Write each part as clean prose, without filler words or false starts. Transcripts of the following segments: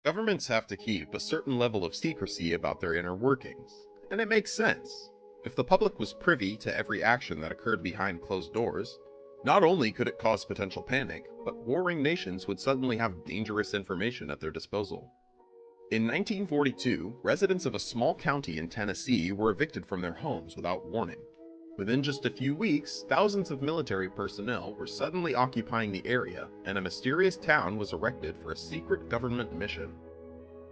Governments have to keep a certain level of secrecy about their inner workings, and it makes sense. If the public was privy to every action that occurred behind closed doors, not only could it cause potential panic, but warring nations would suddenly have dangerous information at their disposal. In 1942, residents of a small county in Tennessee were evicted from their homes without warning. Within just a few weeks, thousands of military personnel were suddenly occupying the area, and a mysterious town was erected for a secret government mission.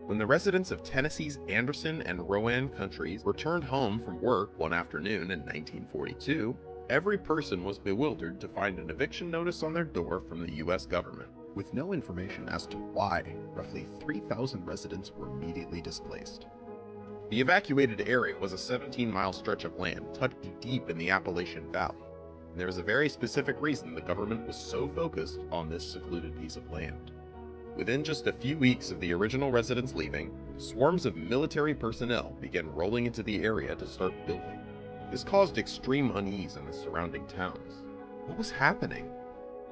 When the residents of Tennessee's Anderson and Rowan counties returned home from work one afternoon in 1942, every person was bewildered to find an eviction notice on their door from the US government. With no information as to why, roughly 3,000 residents were immediately displaced. The evacuated area was a 17-mile stretch of land tucked deep in the Appalachian Valley, and there was a very specific reason the government was so focused on this secluded piece of land. Within just a few weeks of the original residents leaving, swarms of military personnel began rolling into the area to start building. This caused extreme unease in the surrounding towns. What was happening?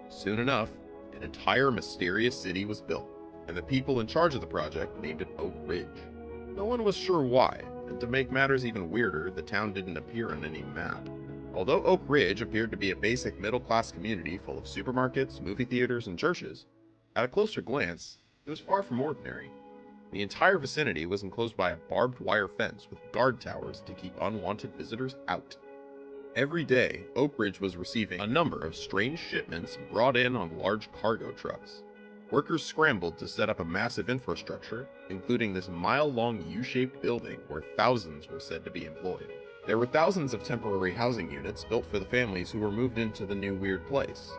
Soon enough, an entire mysterious city was built, and the people in charge of the project named it Oak Ridge. No one was sure why, and to make matters even weirder, the town didn't appear on any map. Although Oak Ridge appeared to be a basic middle-class community full of supermarkets, movie theaters, and churches, at a closer glance, it was far from ordinary. The entire vicinity was enclosed by a barbed wire fence with guard towers to keep unwanted visitors out. Every day, Oak Ridge was receiving a number of strange shipments brought in on large cargo trucks. Workers scrambled to set up a massive infrastructure, including this mile-long U-shaped building where thousands were said to be employed. There were thousands of temporary housing units built for the families who were moved into the new weird place.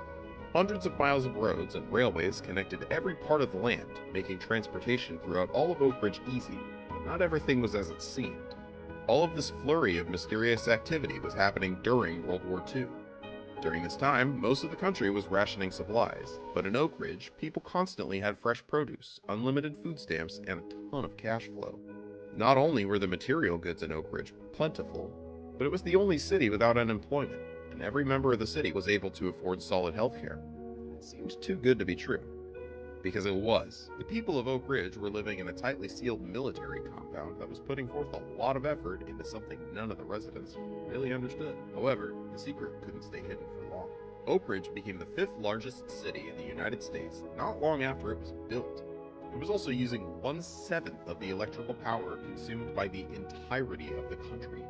Hundreds of miles of roads and railways connected every part of the land, making transportation throughout all of Oak Ridge easy, but not everything was as it seemed. All of this flurry of mysterious activity was happening during World War II. During this time, most of the country was rationing supplies, but in Oak Ridge, people constantly had fresh produce, unlimited food stamps, and a ton of cash flow. Not only were the material goods in Oak Ridge plentiful, but it was the only city without unemployment, and every member of the city was able to afford solid health care. It seemed too good to be true. Because it was. The people of Oak Ridge were living in a tightly sealed military compound that was putting forth a lot of effort into something none of the residents really understood. However, the secret couldn't stay hidden for long. Oak Ridge became the fifth largest city in the United States not long after it was built. It was also using 1/7 of the electrical power consumed by the entirety of the country.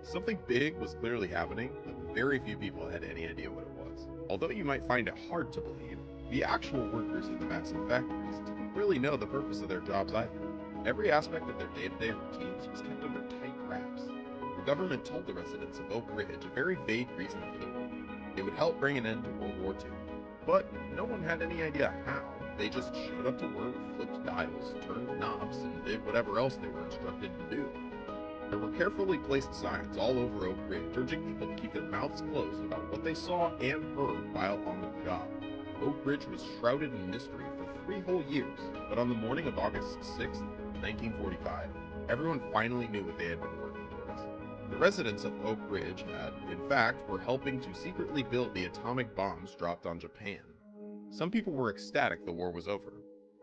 Something big was clearly happening, but very few people had any idea what it was. Although you might find it hard to believe, the actual workers in the massive factories didn't really know the purpose of their jobs either. Every aspect of their day-to-day routines was kept under tight wraps. The government told the residents of Oak Ridge a very vague reason to keep them. It would help bring an end to World War II. But no one had any idea how. They just showed up to work, flipped dials, turned knobs, and did whatever else they were instructed to do. There were carefully placed signs all over Oak Ridge urging people to keep their mouths closed about what they saw and heard while on the job. Oak Ridge was shrouded in mystery for 3 whole years, but on the morning of August 6, 1945, everyone finally knew what they had been working towards. The residents of Oak Ridge had, in fact, were helping to secretly build the atomic bombs dropped on Japan. Some people were ecstatic the war was over,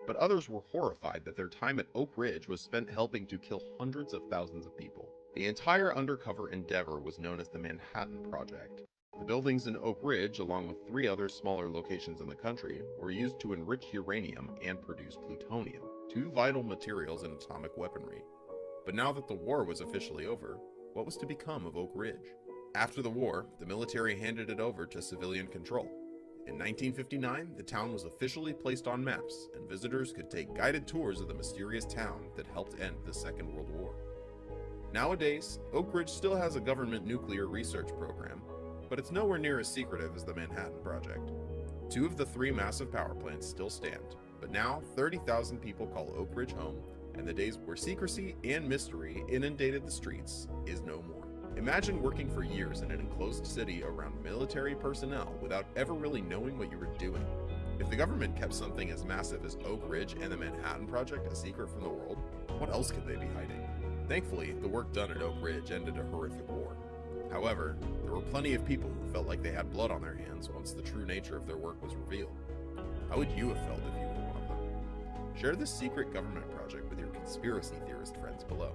but others were horrified that their time at Oak Ridge was spent helping to kill hundreds of thousands of people. The entire undercover endeavor was known as the Manhattan Project. The buildings in Oak Ridge, along with 3 other smaller locations in the country, were used to enrich uranium and produce plutonium, 2 vital materials in atomic weaponry. But now that the war was officially over, what was to become of Oak Ridge? After the war, the military handed it over to civilian control. In 1959, the town was officially placed on maps, and visitors could take guided tours of the mysterious town that helped end the Second World War. Nowadays, Oak Ridge still has a government nuclear research program, but it's nowhere near as secretive as the Manhattan Project. 2 of the 3 massive power plants still stand, but now 30,000 people call Oak Ridge home, and the days where secrecy and mystery inundated the streets is no more. Imagine working for years in an enclosed city around military personnel without ever really knowing what you were doing. If the government kept something as massive as Oak Ridge and the Manhattan Project a secret from the world, what else could they be hiding? Thankfully, the work done at Oak Ridge ended a horrific war. However, there were plenty of people who felt like they had blood on their hands once the true nature of their work was revealed. How would you have felt if you were one of them? Share this secret government project with your conspiracy theorist friends below.